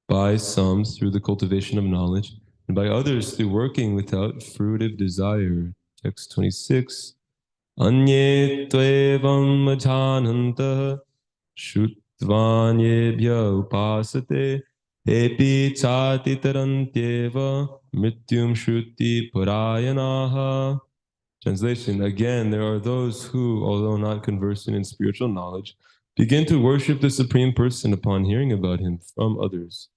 by some through the cultivation of knowledge, and by others through working without fruitive desire. Text 26. Anye tvevam jananta shutvanyebhya upasate epi chati tarantyeva mrityum shruti parayanaha. Translation, again, there are those who, although not conversant in spiritual knowledge, begin to worship the Supreme Person upon hearing about him from others.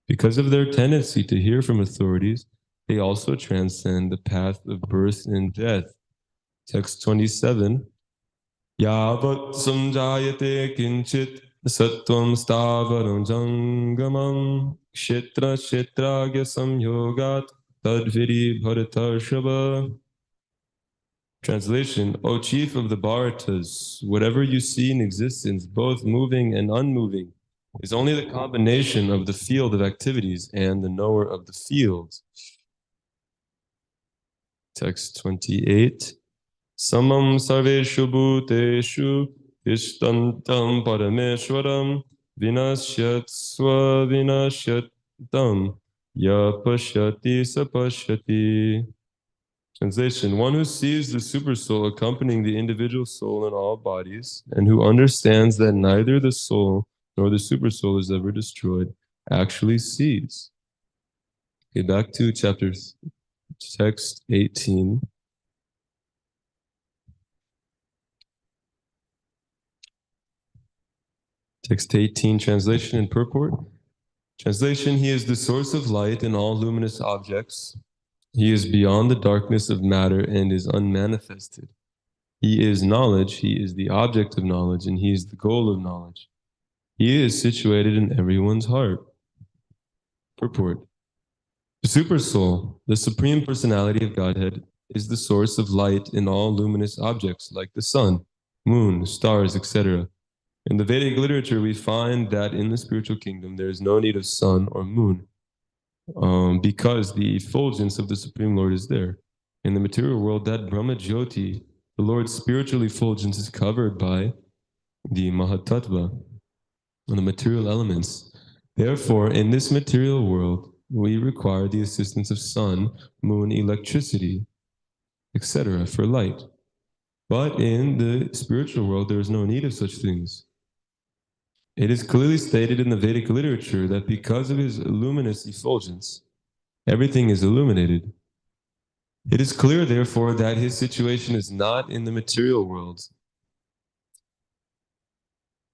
Because of their tendency to hear from authorities, they also transcend the path of birth and death. Text 27. Yavat samjayate kinchit sattvam stavaram jangamam kshetra kshetragya samyogat tadviri bharatarshava. Translation, O chief of the Bharatas, whatever you see in existence, both moving and unmoving, is only the combination of the field of activities and the knower of the field. Text 28. Samam sarveshu bhuteshu ishtantam parameshwaram vinashyat swa vinashyatam ya pashyati sapashyati. Translation, one who sees the supersoul accompanying the individual soul in all bodies, and who understands that neither the soul nor the supersoul is ever destroyed, actually sees. Okay, back to text 18. Text 18, translation and purport. Translation, he is the source of light in all luminous objects. He is beyond the darkness of matter and is unmanifested. He is knowledge, he is the object of knowledge, and he is the goal of knowledge. He is situated in everyone's heart. Purport. The Supersoul, the Supreme Personality of Godhead, is the source of light in all luminous objects like the sun, moon, stars, etc. In the Vedic literature, we find that in the spiritual kingdom, there is no need of sun or moon because the effulgence of the Supreme Lord is there. In the material world, that Brahma Jyoti, the Lord's spiritual effulgence, is covered by the Mahatattva, and the material elements. Therefore, in this material world, we require the assistance of sun, moon, electricity, etc. for light. But in the spiritual world, there is no need of such things. It is clearly stated in the Vedic literature that because of his luminous effulgence, everything is illuminated. It is clear, therefore, that his situation is not in the material world.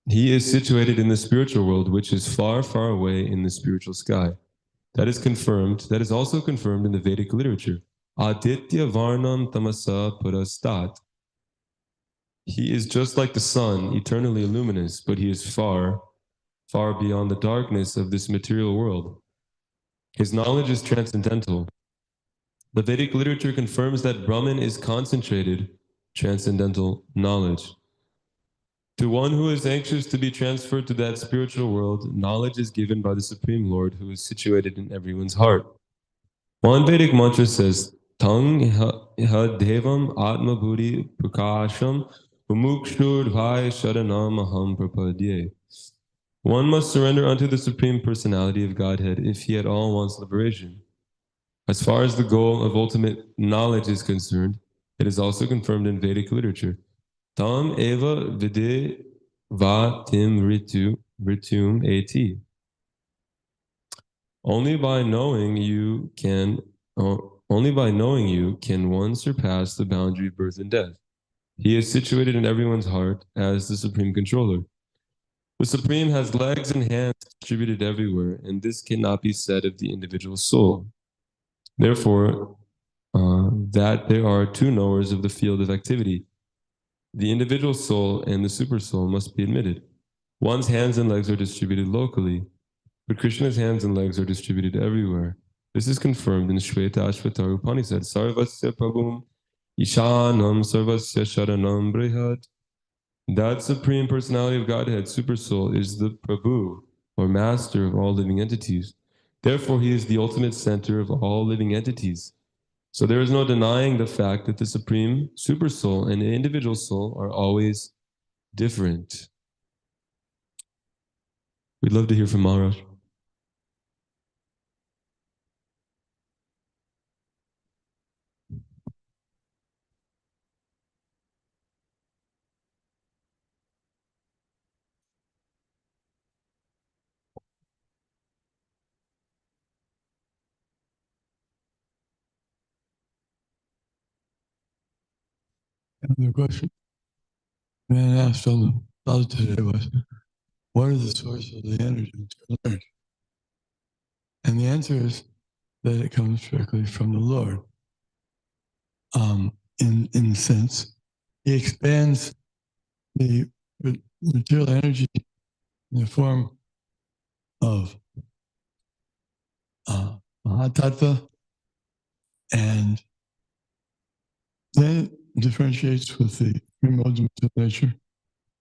He is situated in the spiritual world, which is far, far away in the spiritual sky. That is also confirmed in the Vedic literature. Aditya Varnam Tamasa Purastat. He is just like the sun, eternally luminous, but he is far, far beyond the darkness of this material world. His knowledge is transcendental. The Vedic literature confirms that Brahman is concentrated, transcendental knowledge. To one who is anxious to be transferred to that spiritual world, knowledge is given by the Supreme Lord who is situated in everyone's heart. One Vedic mantra says, Tang devam atma buddhi prakasham mumukshur bhai sharanam aham prapadye. One must surrender unto the Supreme Personality of Godhead if he at all wants liberation. As far as the goal of ultimate knowledge is concerned, it is also confirmed in Vedic literature. Tam eva vide va tim ritum eti. Only by knowing you can one surpass the boundary of birth and death. He is situated in everyone's heart as the Supreme Controller. The Supreme has legs and hands distributed everywhere, and this cannot be said of the individual soul. Therefore, that there are two knowers of the field of activity. The individual soul and the super soul must be admitted. One's hands and legs are distributed locally, but Krishna's hands and legs are distributed everywhere. This is confirmed in Shweta Ashvatara Upanishad. Sarvasya Prabhum Ishanam Sarvasya Sharanam Brihad. That Supreme Personality of Godhead, Super Soul, is the Prabhu, or master of all living entities. Therefore, he is the ultimate center of all living entities. So there is no denying the fact that the Supreme Super Soul and the individual soul are always different. We'd love to hear from Maharaj. And the question man asked on the ballot today was, what is the source of the energy to learn? And the answer is that it comes directly from the Lord. In a sense, He expands the material energy in the form of Mahatattva, and then it differentiates with the three modes of material nature,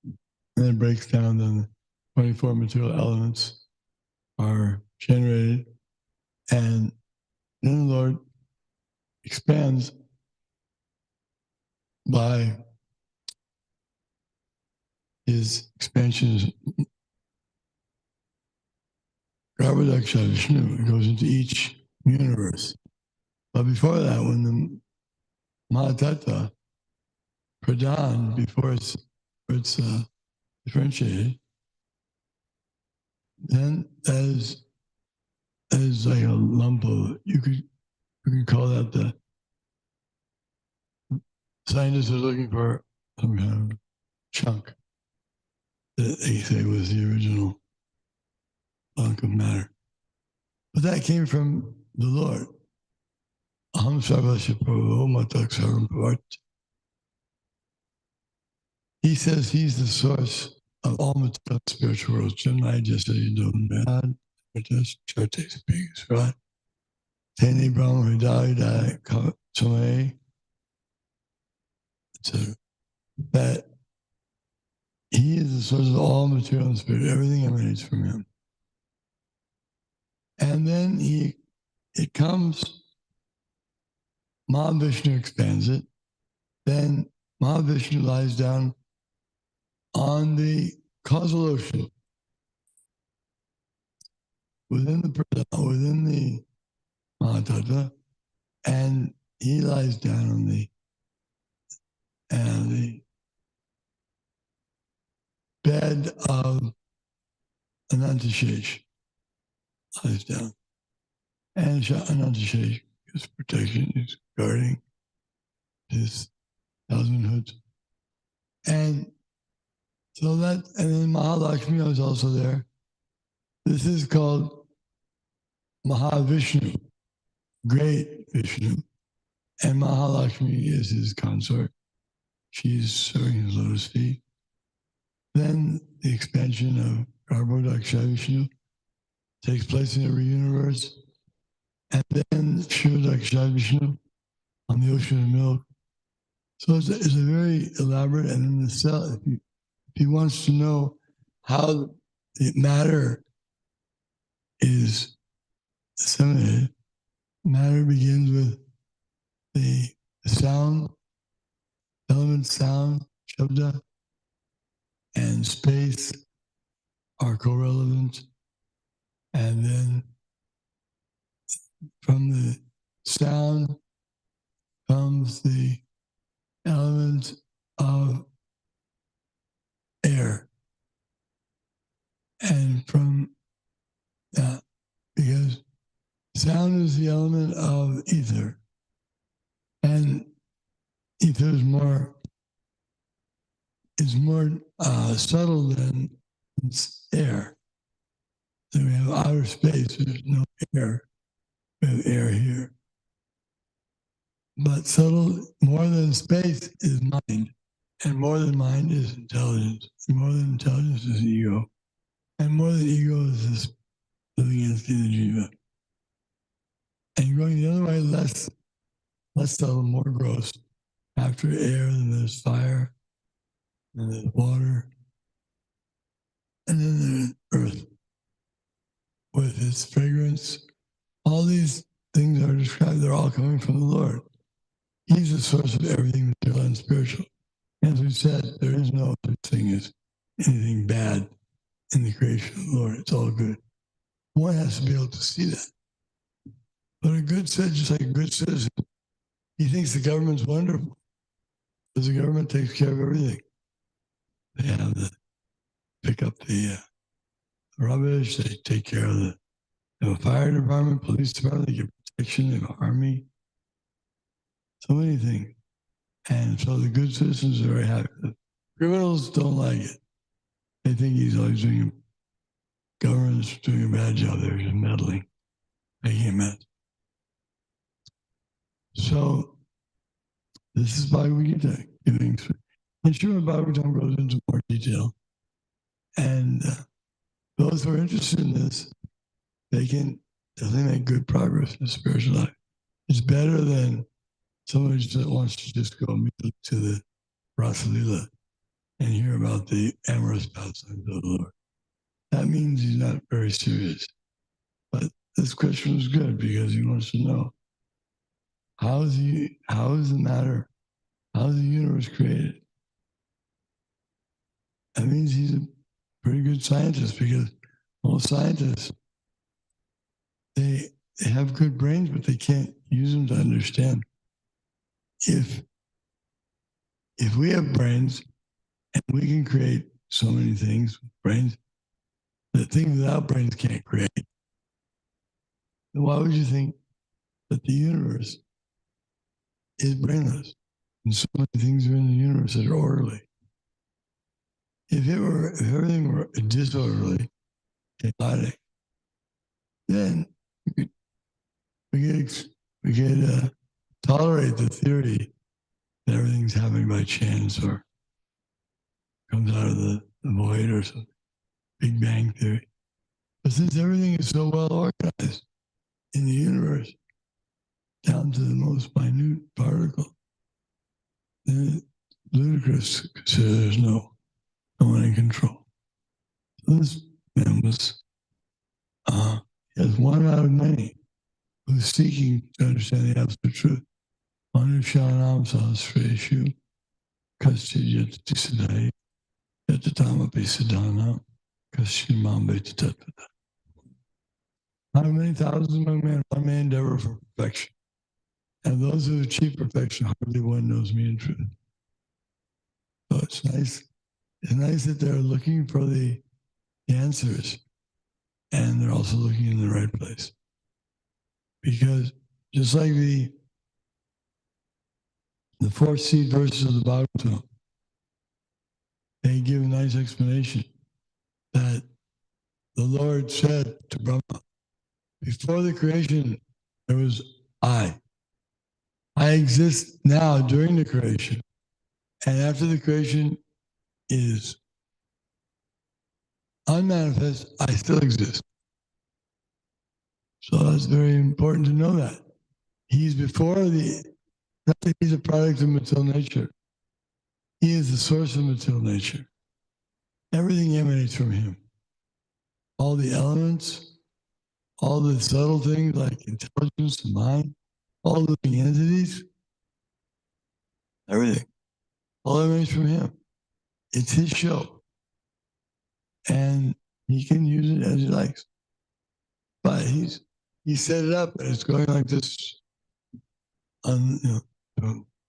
and then it breaks down. Then the 24 material elements are generated, and then the Lord expands by His expansions. Garbhodaksha Vishnu, it goes into each universe. But before that, when the Mahatattva, Pradhan, before it's differentiated, then as like a lump of, you could call that the scientists are looking for some kind of chunk that they say was the original chunk of matter. But that came from the Lord. Aham sarvasya prabhu matak sarvam bhavat. He says he's the source of all material spiritual worlds. Janmai jasadi domad, just charte speaks, right? Teni brahma hridaya samay, etc. That he is the source of all material and spirit. Everything emanates from him. And then it comes, Mahavishnu expands it. Then Mahavishnu lies down on the causal ocean within the Mahatattva, and he lies down on the bed of Anantashesh, lies down. And Anantashesh is protection, is guarding his 1,000 hoods. And so and then Mahalakshmi was also there. This is called Mahavishnu, great Vishnu. And Mahalakshmi is his consort. She's serving his lotus feet. Then the expansion of Garbhodaksha Vishnu takes place in every universe. And then Shivodaksha Vishnu on the ocean of milk. So it's a very elaborate, and in the cell, if he wants to know how the matter is disseminated, matter begins with the sound, element sound, shabda, and space are correlevant. And then from the sound comes the element of air. And from that, because sound is the element of ether. And ether is more subtle than air. So we have outer space, there's no air. We have air here. But subtle, more than space is mind. And more than mind is intelligence. And more than intelligence is ego. And more than ego is this living entity, the jiva. And going the other way, less subtle, more gross. After air, then there's fire, then there's water, and then there's earth with its fragrance. All these things are described, they're all coming from the Lord. He's the source of everything material and spiritual. As we said, there is no such thing as anything bad in the creation of the Lord. It's all good. One has to be able to see that. But a good citizen, just like a good citizen, he thinks the government's wonderful because the government takes care of everything. They have to pick up the rubbish, they take care of they have a fire department, police department, they give protection, they have an army. So many things. And so the good citizens are very happy. The criminals don't like it. They think he's always government's doing a bad job. They're just meddling, making a mess. So this is Bhagavad Gita giving. And Srimad Bhagavatam goes into more detail. And those who are interested in this, they can definitely make good progress in spiritual life. It's better than someone who just wants to just go immediately to the Rasa Lila and hear about the amorous pastimes of the Lord. That means he's not very serious. But this question is good because he wants to know how is the matter, how is the universe created? That means he's a pretty good scientist because most scientists, they have good brains, but they can't use them to understand. If we have brains and we can create so many things with brains, the things without brains can't create, then why would you think that the universe is brainless? And so many things are in the universe that are orderly. If everything were disorderly, chaotic, then we could tolerate the theory that everything's happening by chance or comes out of the void or something, Big Bang theory. But since everything is so well organized in the universe, down to the most minute particle, then it's ludicrous to consider there's no one in control. So this man was, he has one out of many who's seeking to understand the absolute truth. Manushanam sahasreshu kaschiyati siddhai yatatamapi siddhanam kaschimam veti tatvata. How many thousands among men, one may endeavor for perfection. And those who achieve perfection, hardly one knows me in truth. So it's nice. It's nice that they're looking for the answers and they're also looking in the right place. Because just like the fourth seed verses of the Bhagavatam, they give a nice explanation that the Lord said to Brahma, before the creation, there was I. I exist now during the creation. And after the creation is unmanifest, I still exist. So that's very important to know that. He's before not that he's a product of material nature. He is the source of material nature. Everything emanates from him. All the elements, all the subtle things like intelligence, mind, all the living entities, everything, all emanates from him. It's his show. And he can use it as he likes. But he set it up and it's going like this time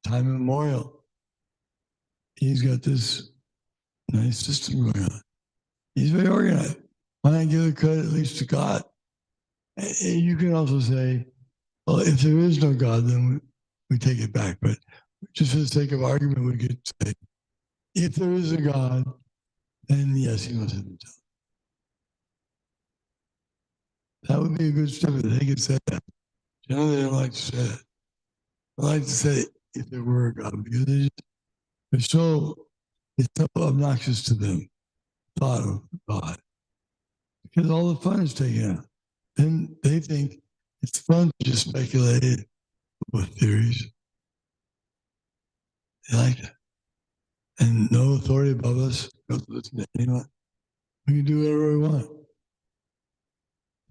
immemorial. He's got this nice system going on. He's very organized. Why not give the credit at least to God? And you can also say, well, if there is no God, then we take it back. But just for the sake of argument, we could say, if there is a God, then yes, he must have been done. That would be a good step if they could say that. Generally, they don't like to say that. I like to say if there were a God, because it's so obnoxious to them, thought of God. Because all the fun is taken out. Then they think it's fun to just speculate with theories. They like that. And no authority above us, don't listen to anyone. We can do whatever we want.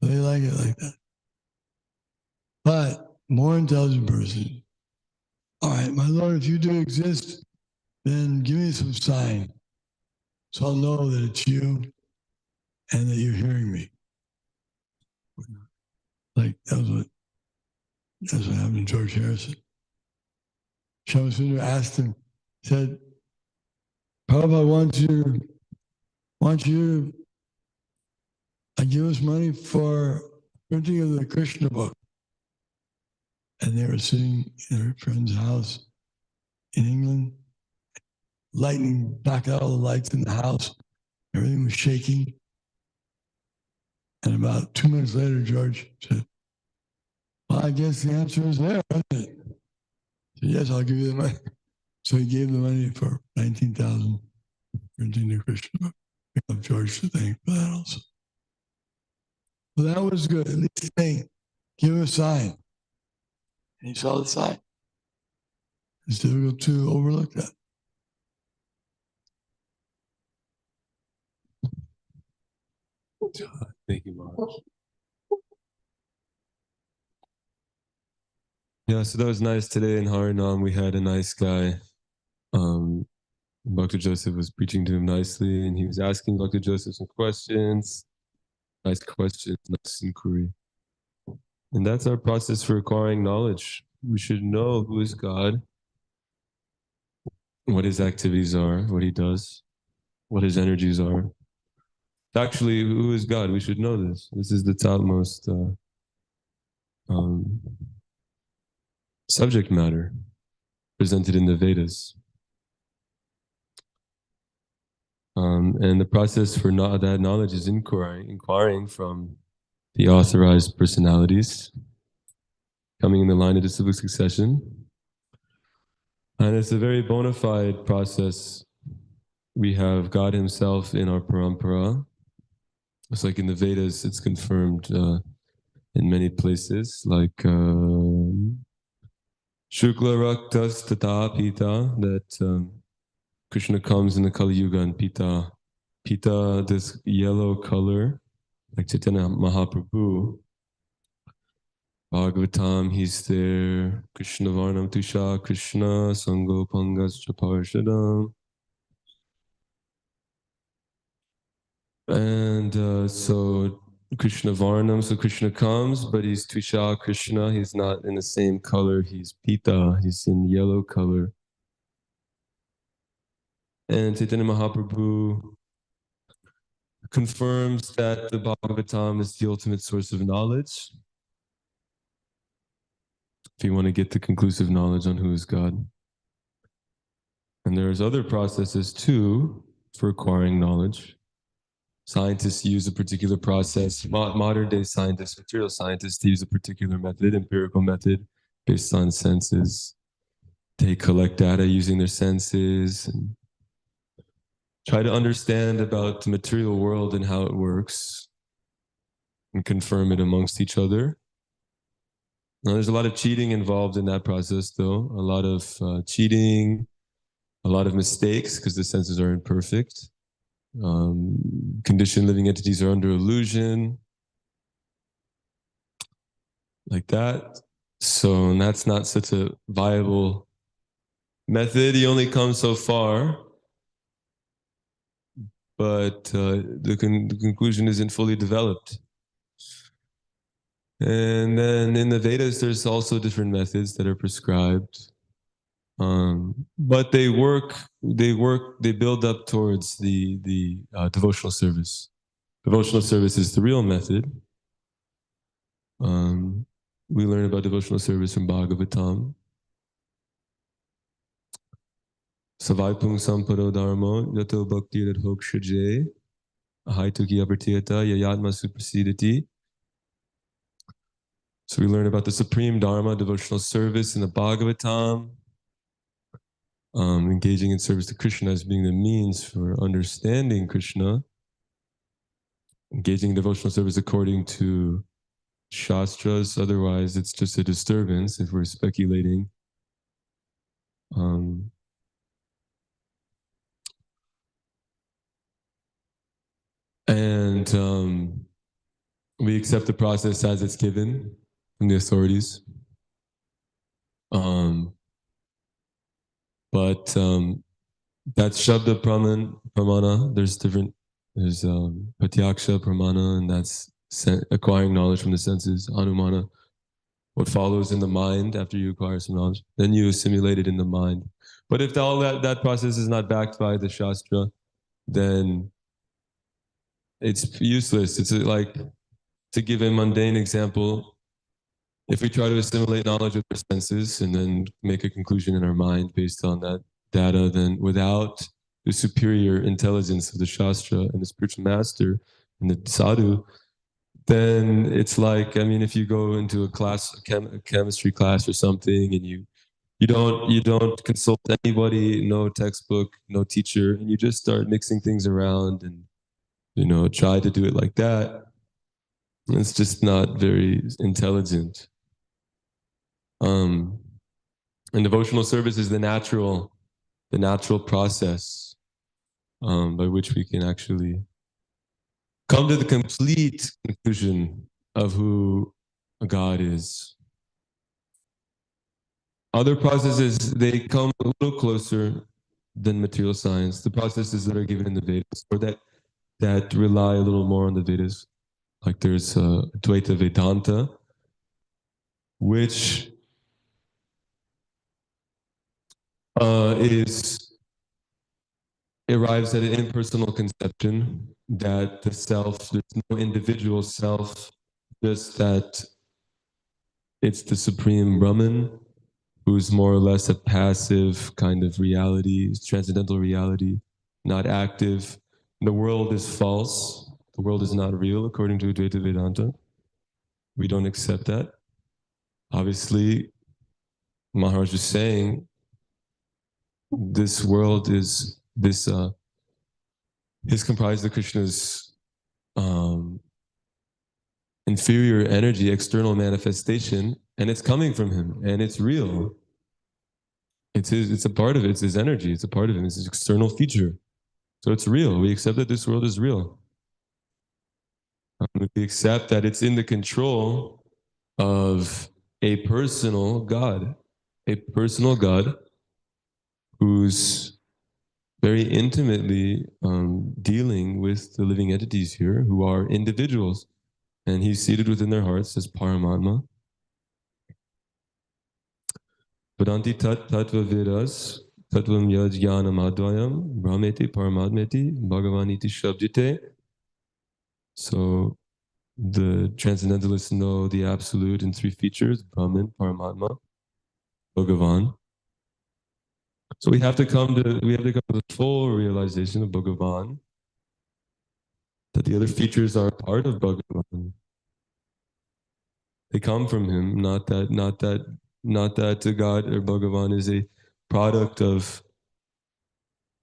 So they like it like that. But more intelligent person, all right, my Lord, if you do exist, then give me some sign so I'll know that it's you and that you're hearing me. Like that's what happened to George Harrison. Shamsundar asked him, said, Prabhupada wants you to give us money for printing of the Krishna book. And they were sitting in their friend's house in England. Lightning knocked out all the lights in the house. Everything was shaking. And about 2 minutes later, George said, well, I guess the answer is there, isn't it? I said, yes, I'll give you the money. So he gave the money for 19,000 printing the Krishna book. We have George to thank for that also. Well, that was good. At least saying, give a sign. And he saw the sign. It's difficult to overlook that. Thank you, Maharaj. Yeah, so that was nice today in Harinam. We had a nice guy. Dr. Joseph was preaching to him nicely, and he was asking Dr. Joseph some questions. Nice questions, nice inquiry. And that's our process for acquiring knowledge. We should know who is God, what his activities are, what he does, what his energies are. Actually, who is God? We should know this. This is the topmost subject matter presented in the Vedas. And the process for that knowledge is inquiring from the authorized personalities, coming in the line of disciplic succession. And it's a very bona fide process. We have God himself in our parampara. It's like in the Vedas, it's confirmed in many places, like Shukla Raktas Tata Pita, that Krishna comes in the Kali Yuga and Pita, this yellow color, like Chaitanya Mahaprabhu. Bhagavatam, he's there. Krishna Varnam Tusha, Krishna, Sango Pangas Chaparshadam. And so Krishna Varnam, so Krishna comes, but he's Twisha Krishna, he's not in the same color, he's Pita, he's in yellow color. And Chaitanya Mahaprabhu confirms that the Bhagavatam is the ultimate source of knowledge. If you want to get the conclusive knowledge on who is God. And there's other processes too for acquiring knowledge. Scientists use a particular process. Modern day scientists, material scientists, use a particular method, empirical method, based on senses. They collect data using their senses and try to understand about the material world and how it works and confirm it amongst each other. Now, there's a lot of cheating involved in that process, though. A lot of cheating, a lot of mistakes because the senses are imperfect. Conditioned living entities are under illusion, like that. So that's not such a viable method. You only come so far, but the conclusion isn't fully developed. And then in the Vedas, there's also different methods that are prescribed. But they build up towards the devotional service. Devotional service is the real method. We learn about devotional service from Bhagavatam. Savaipung sampado dharmo yato bhakti radhokshaje ahaituki apartiyata yayatma suprasidati. So we learn about the supreme dharma, devotional service in the Bhagavatam. Engaging in service to Krishna as being the means for understanding Krishna. Engaging in devotional service according to Shastras, otherwise it's just a disturbance if we're speculating. We accept the process as it's given from the authorities. But that's Shabda Pramana. There's Pratyaksha Pramana, and that's acquiring knowledge from the senses, Anumana. What follows in the mind after you acquire some knowledge, then you assimilate it in the mind. But if all that process is not backed by the Shastra, then it's useless. It's like, to give a mundane example, if we try to assimilate knowledge with our senses and then make a conclusion in our mind based on that data, then without the superior intelligence of the Shastra and the spiritual master and the sadhu, then it's like, I mean, if you go into a class, a chemistry class or something, and you don't consult anybody, no textbook, no teacher, and you just start mixing things around and try to do it like that. It's just not very intelligent. And devotional service is the natural process by which we can actually come to the complete conclusion of who God is. Other processes, they come a little closer than material science. The processes that are given in the Vedas, or that rely a little more on the Vedas. Like there's Dvaita Vedanta, which arrives at an impersonal conception that the self, there's no individual self, just that it's the Supreme Brahman, who's more or less a passive kind of reality, transcendental reality, not active. The world is false. The world is not real, according to Advaita Vedanta. We don't accept that. Obviously, Maharaj is saying this world is comprised of Krishna's inferior energy, external manifestation, and it's coming from him, and it's real. It's a part of it. It's his energy. It's a part of him. It's his external feature. So it's real. We accept that this world is real. We accept that it's in the control of a personal God who's very intimately dealing with the living entities here, who are individuals, and he's seated within their hearts as Paramatma. Vedanti tattva vidas tattvam yad jnanam advayam brahmeti paramatmeti bhagavaniti shabdite. So the transcendentalists know the absolute in three features: Brahman, Paramatma, Bhagavan. So we have to come to the full realization of Bhagavan, that the other features are part of Bhagavan. They come from him, not that God or Bhagavan is a product of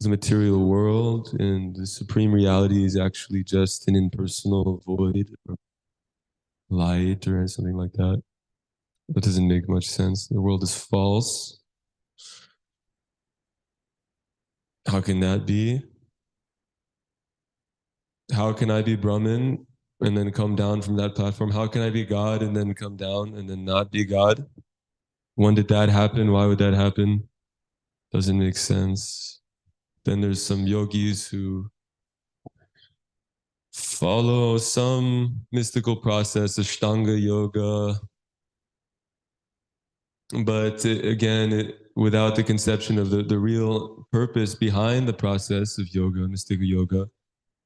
the material world, and the supreme reality is actually just an impersonal void or light or something like that. That doesn't make much sense. The world is false. How can that be? How can I be Brahman and then come down from that platform? How can I be God and then come down and then not be God? When did that happen? Why would that happen? Doesn't make sense. Then there's some yogis who follow some mystical process, Ashtanga yoga, but without the conception of the real purpose behind the process of yoga, mystical yoga,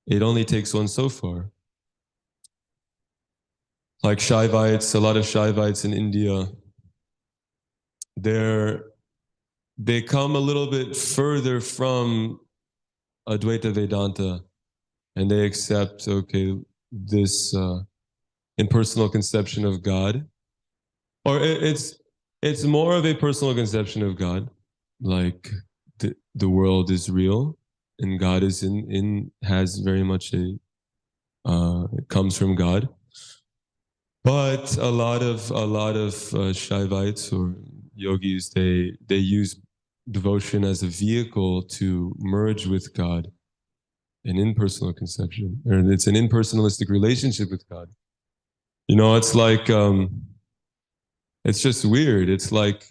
it only takes one so far. Like Shaivites, a lot of Shaivites in India, they come a little bit further from Advaita Vedanta, and they accept, okay, this impersonal conception of God, or it's more of a personal conception of God, like the world is real, and God is has very much it comes from God. But a lot of Shaivites or yogis, they use devotion as a vehicle to merge with God, an impersonal conception, or it's an impersonalistic relationship with God. It's like it's just weird. It's like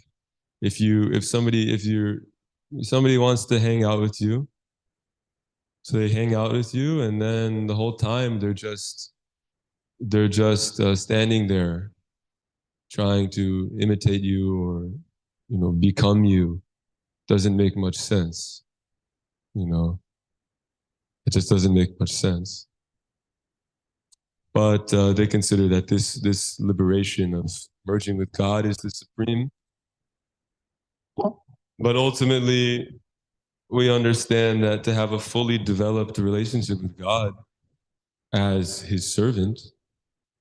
if somebody wants to hang out with you, so they hang out with you, and then the whole time they're just standing there trying to imitate you or become you. Doesn't make much sense. It just doesn't make much sense. but they consider that this liberation of merging with God is the supreme. But ultimately, we understand that to have a fully developed relationship with God as His servant,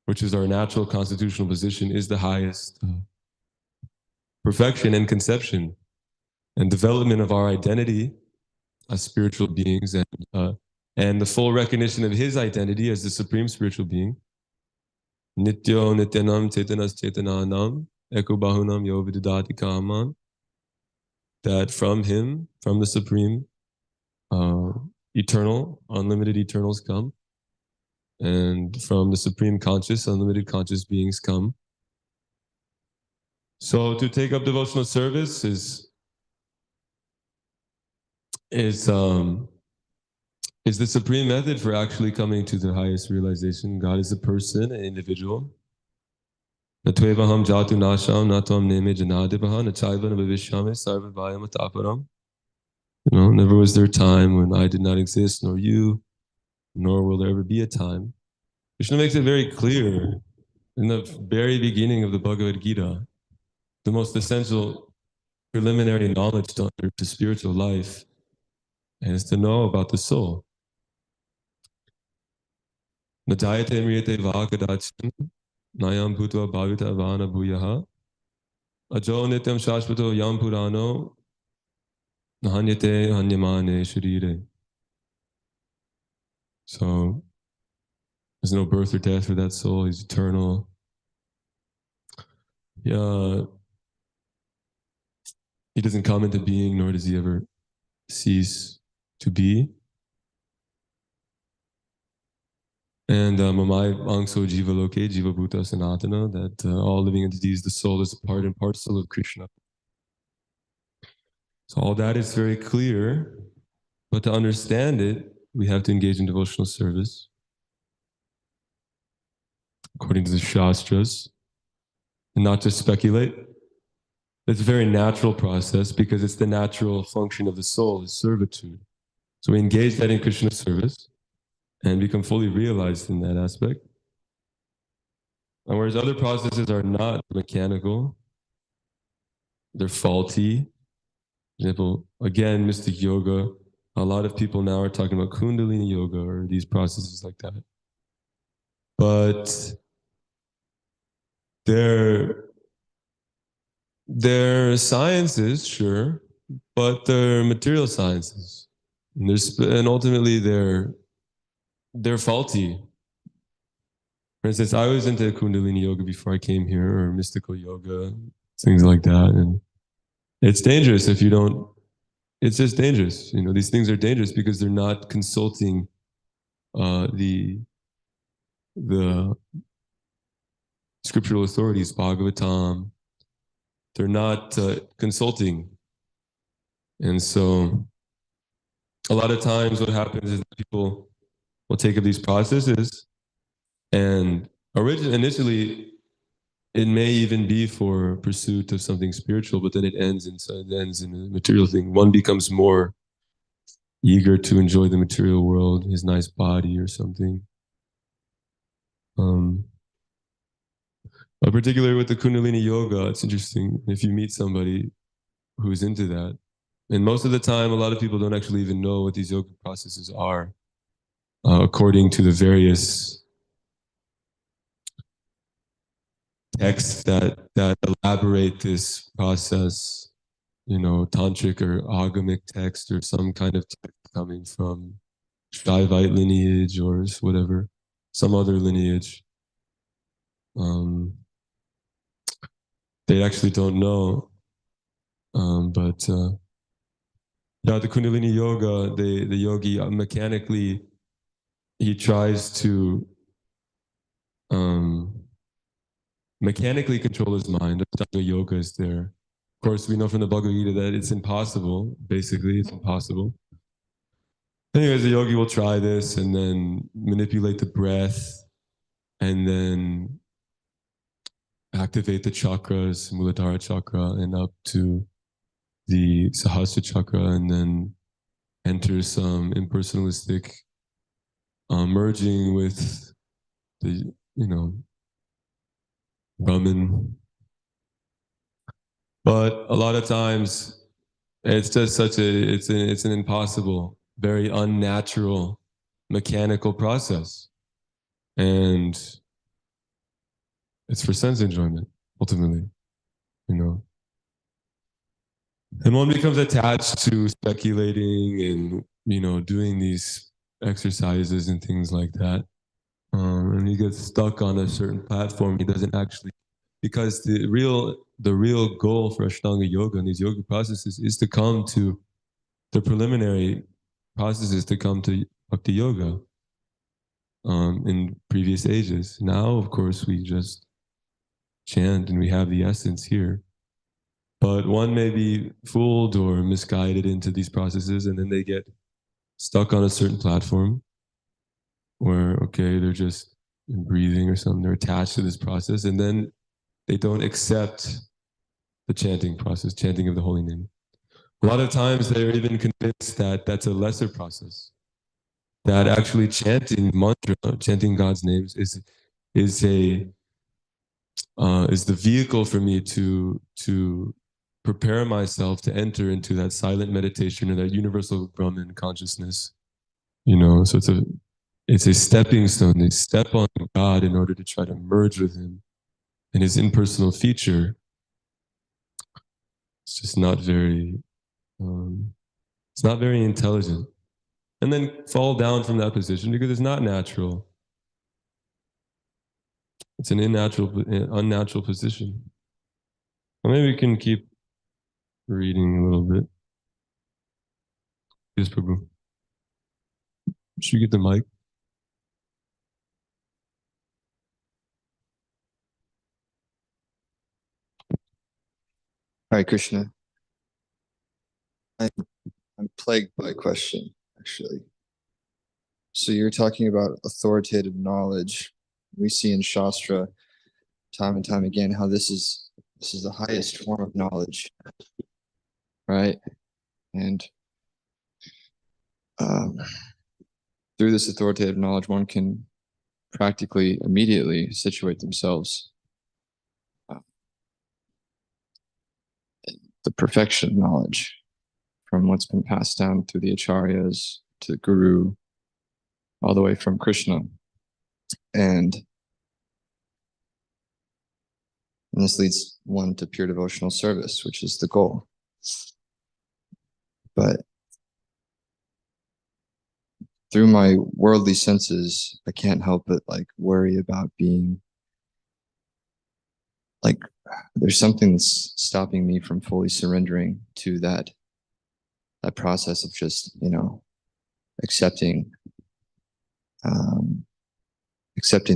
which is our natural constitutional position, is the highest perfection and conception and development of our identity as spiritual beings, and the full recognition of His identity as the supreme spiritual being. Nityo nityanam chetanas chetananam eko bahunam yo vidadati kaman. That from Him, from the supreme, eternal, unlimited eternals come, and from the supreme conscious, unlimited conscious beings come. So to take up devotional service is the supreme method for actually coming to the highest realization. God is a person, an individual. Natvevaham jatu nasham natvam neme janadibaha nachaiva nabhavishyame sarvavayam ataparam. Never was there a time when I did not exist, nor you, nor will there ever be a time. Krishna makes it very clear in the very beginning of the Bhagavad Gita, the most essential preliminary knowledge to spiritual life is to know about the soul. Najayate mriyate vakadachin nayam bhutva bhavita vana bhuyaha ajo nityam shashvato yam purano nahanyate hanyamane sharire. So there's no birth or death for that soul. He's eternal. Yeah, he doesn't come into being, nor does he ever cease to be. And mamai angso jiva loke jiva bhuta sanatana, that all living entities, the soul is a part and parcel of Krishna. So all that is very clear, but to understand it, we have to engage in devotional service according to the Shastras, and not just speculate. It's a very natural process because it's the natural function of the soul, is servitude. So we engage that in Krishna's service and become fully realized in that aspect. And whereas other processes are not mechanical, they're faulty. For example, again, mystic yoga, a lot of people now are talking about Kundalini yoga or these processes like that. But they're sciences, sure, but they're material sciences. And ultimately they're faulty. For instance, I was into Kundalini yoga before I came here, or mystical yoga, things like that. And it's dangerous if you don't, it's just dangerous. These things are dangerous because they're not consulting the scriptural authorities, Bhagavatam. They're not consulting. And so a lot of times what happens is that people will take up these processes, and initially it may even be for pursuit of something spiritual, but then it ends in a material thing. One becomes more eager to enjoy the material world, his nice body or something. But particularly with the Kundalini yoga, it's interesting if you meet somebody who's into that. And most of the time, a lot of people don't actually even know what these yoga processes are, according to the various texts that elaborate this process, tantric or agamic text or some kind of text coming from Shaivite lineage or whatever, some other lineage. They actually don't know. But the Kundalini yoga, the yogi mechanically, he tries to mechanically control his mind. Ashtanga yoga is there. Of course, we know from the Bhagavad Gita that it's impossible. Basically, it's impossible. Anyways, the yogi will try this and then manipulate the breath and then activate the chakras, Muladhara chakra, and up to the Sahasra chakra, and then enter some impersonalistic merging with the Brahman. But a lot of times it's just it's an impossible, very unnatural, mechanical process. And it's for sense enjoyment, ultimately, you know. And one becomes attached to speculating and, doing these exercises and things like that. And he gets stuck on a certain platform. He doesn't actually, because the real goal for Ashtanga yoga and these yoga processes is to come to the preliminary processes to come to Bhakti yoga in previous ages. Now, of course, we just chant and we have the essence here. But one may be fooled or misguided into these processes, and then they get stuck on a certain platform where, okay, they're just breathing or something, they're attached to this process, and then they don't accept the chanting process, chanting of the holy name. A lot of times they're even convinced that that's a lesser process, that actually chanting mantra, chanting God's names is a is the vehicle for me to prepare myself to enter into that silent meditation or that universal Brahman consciousness. So it's a stepping stone. They step on God in order to try to merge with Him, and His impersonal feature. It's just not very. It's not very intelligent, and then fall down from that position because it's not natural. It's an unnatural position. Well, maybe we can keep reading a little bit. Yes, Prabhu. Should you get the mic? Hare Krishna. I'm plagued by a question, actually. So you're talking about authoritative knowledge. We see in Shastra time and time again how this is the highest form of knowledge, right? And through this authoritative knowledge, one can practically immediately situate themselves in the perfection of knowledge from what's been passed down through the acharyas to the guru, all the way from Krishna. And this leads one to pure devotional service, which is the goal. But through my worldly senses, I can't help but worry about being there's something that's stopping me from fully surrendering to that process of just, accepting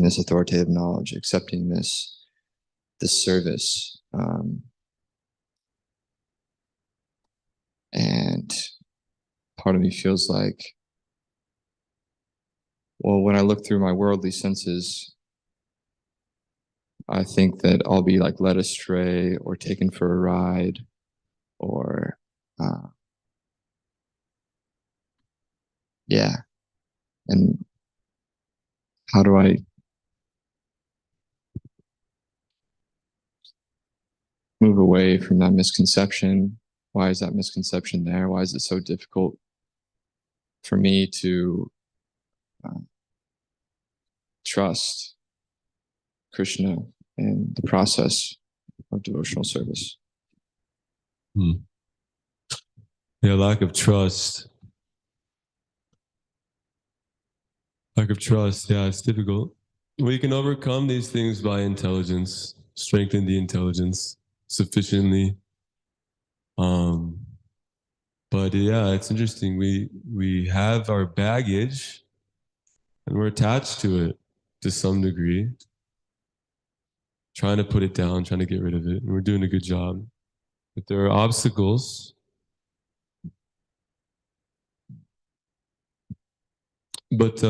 this authoritative knowledge, accepting this service. And part of me feels like, well, when I look through my worldly senses, I think that I'll be led astray or taken for a ride, or yeah. And how do I move away from that misconception? Why is that misconception there? Why is it so difficult for me to trust Krishna and the process of devotional service? Yeah, lack of trust. Lack of trust, yeah, it's difficult. We can overcome these things by intelligence, strengthen the intelligence sufficiently. But yeah, it's interesting. We have our baggage and we're attached to it to some degree, trying to put it down, trying to get rid of it. And we're doing a good job. But there are obstacles. But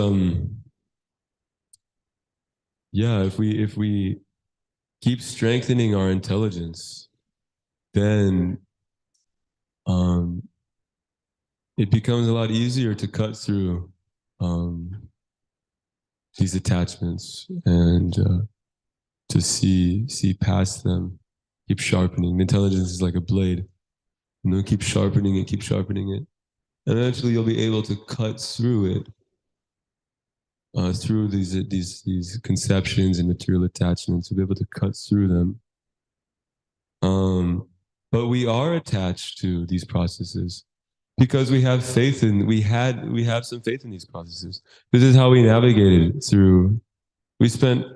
yeah, if we keep strengthening our intelligence, then it becomes a lot easier to cut through these attachments and to see past them, keep sharpening. Intelligence is like a blade, keep sharpening it, and eventually you'll be able to cut through it, through these conceptions and material attachments. You'll be able to cut through them. But we are attached to these processes because we have faith in, we have some faith in these processes. This is how we navigated through. We spent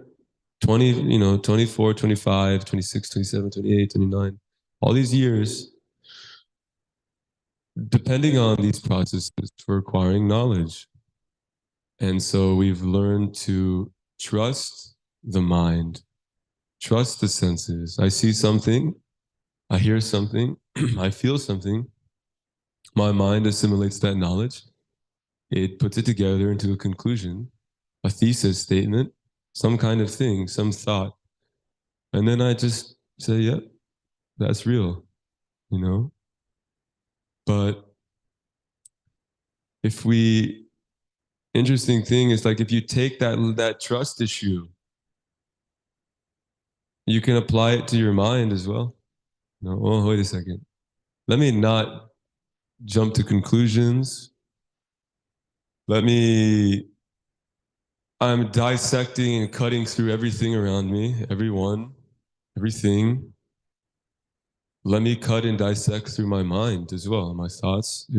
24, 25, 26, 27, 28, 29, all these years depending on these processes for acquiring knowledge. And so we've learned to trust the mind, trust the senses. I see something, I hear something, I feel something. My mind assimilates that knowledge. It puts it together into a conclusion, a thesis statement, some kind of thing, some thought. And then I just say, yep, that's real, But interesting thing is like if you take that trust issue, you can apply it to your mind as well. Oh, wait a second. Let me not jump to conclusions. I'm dissecting and cutting through everything around me, everyone, everything. Let me cut and dissect through my mind as well. My thoughts. What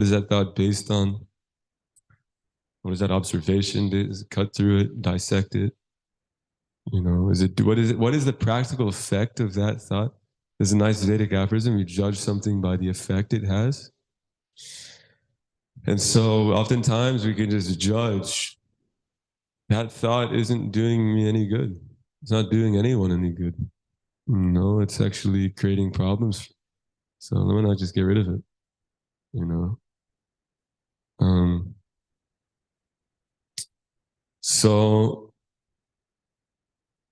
is that thought based on? What is that observation? Is it cut through it, dissect it? What is the practical effect of that thought? There's a nice Vedic aphorism, you judge something by the effect it has. And so oftentimes we can just judge that thought isn't doing me any good. It's not doing anyone any good. No, it's actually creating problems. So let me not just get rid of it, So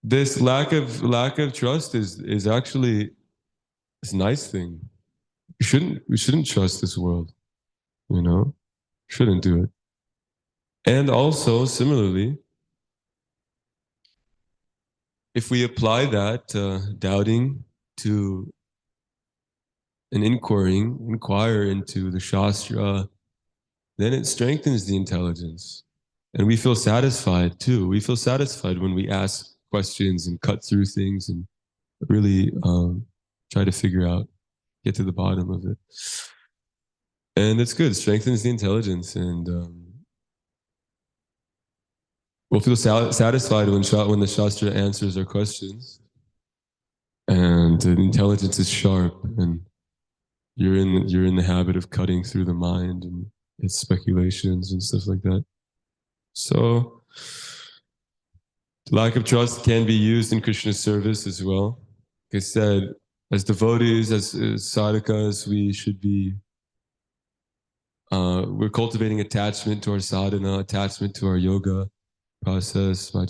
this lack of trust is actually a nice thing. We shouldn't trust this world, shouldn't do it. And also similarly, if we apply that doubting to an inquire into the Shastra, then it strengthens the intelligence. And we feel satisfied too. We feel satisfied when we ask questions and cut through things and really try to figure out, get to the bottom of it. And it's good, it strengthens the intelligence, and we'll feel satisfied when the Shastra answers our questions. And the intelligence is sharp, and you're in the habit of cutting through the mind and its speculations and stuff like that. So lack of trust can be used in Krishna's service as well. Like I said, as devotees, as sadhakas, we should be, we're cultivating attachment to our sadhana, attachment to our yoga process, by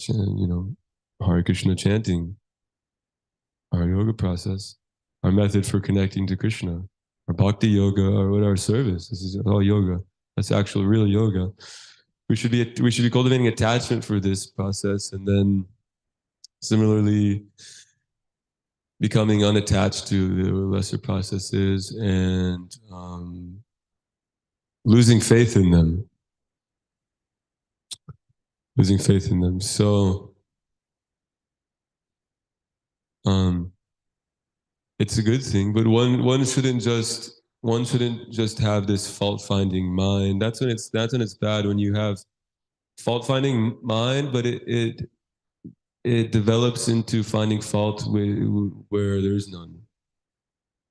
Hare Krishna chanting, our yoga process, our method for connecting to Krishna, our bhakti yoga, or our service. This is all yoga. That's actual real yoga. We should be cultivating attachment for this process, and then similarly becoming unattached to the lesser processes and losing faith in them. So it's a good thing, but one shouldn't just have this fault-finding mind. That's when it's bad, when you have fault-finding mind, but it develops into finding fault where there's none.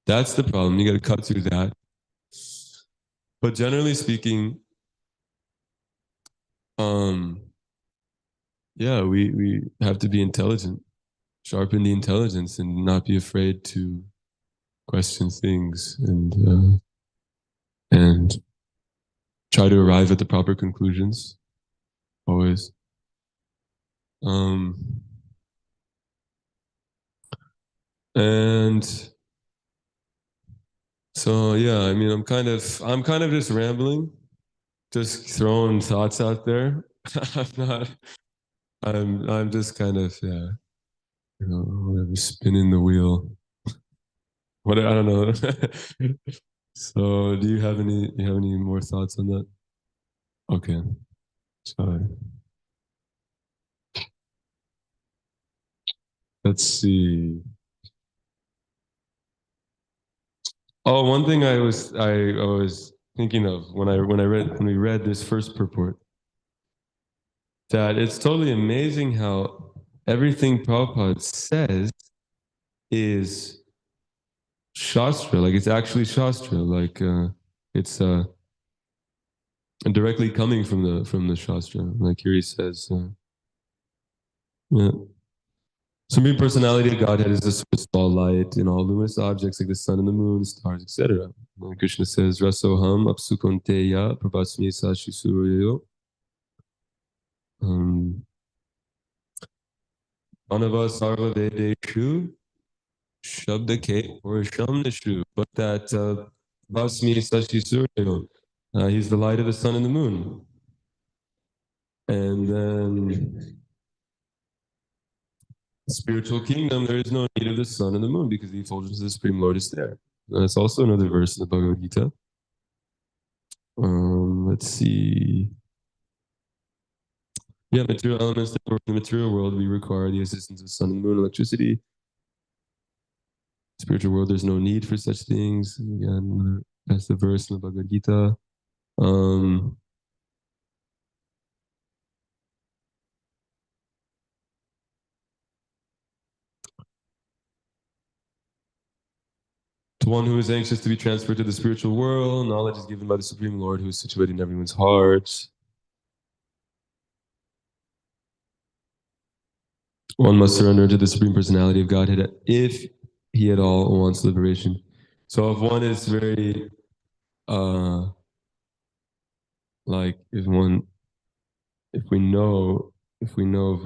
That's the problem. You got to cut through that. But generally speaking, yeah, we have to be intelligent, sharpen the intelligence, and not be afraid to question things and try to arrive at the proper conclusions, always. And so yeah, I mean, I'm kind of just rambling, just throwing thoughts out there. I'm not. I'm just kind of whatever, spinning the wheel. What I don't know. So, do you have any more thoughts on that? Okay. So, let's see. Oh, one thing I was thinking of when we read this first purport, that it's totally amazing how everything Prabhupada says is Shastra, like it's actually Shastra, like it's directly coming from the Shastra. Like here he says, yeah. Supreme Personality of Godhead is the source of all light in all luminous objects like the sun and the moon, stars, etc. Krishna says, Rasoham apsukonteya prabhasmi sashi suryo anava sarva vedeshu shabdake or shamneshu. But that Bhasmi sashi suryo, he's the light of the sun and the moon. And then spiritual kingdom, there is no need of the sun and the moon because the effulgence of the Supreme Lord is there. That's also another verse in the Bhagavad Gita. Let's see. Yeah, material elements that work in the material world, we require the assistance of sun and moon, electricity. Spiritual world, there's no need for such things. Again, that's the verse in the Bhagavad Gita. To one who is anxious to be transferred to the spiritual world, knowledge is given by the Supreme Lord who is situated in everyone's heart. One must surrender to the Supreme Personality of Godhead if he at all wants liberation. So if one is very, like if we know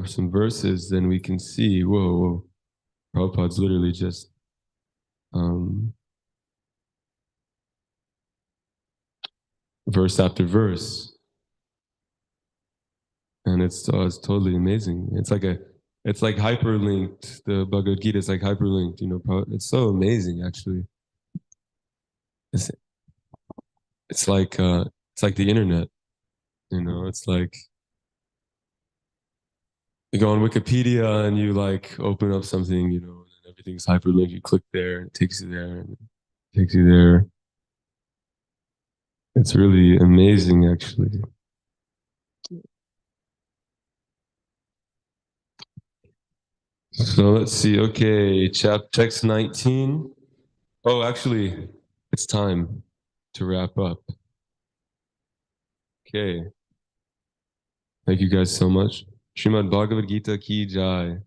some verses, then we can see, whoa, Prabhupada's literally just verse after verse, and it's totally amazing. It's like hyperlinked. The Bhagavad Gita is like hyperlinked. It's so amazing, actually. It's like the internet. It's like you go on Wikipedia and you like open up something, and everything's hyperlinked. You click there, and it takes you there, and it takes you there. It's really amazing, actually. So let's see. Okay, text 19. Oh, actually, it's time to wrap up. Okay. Thank you guys so much. Srimad Bhagavad Gita ki jai.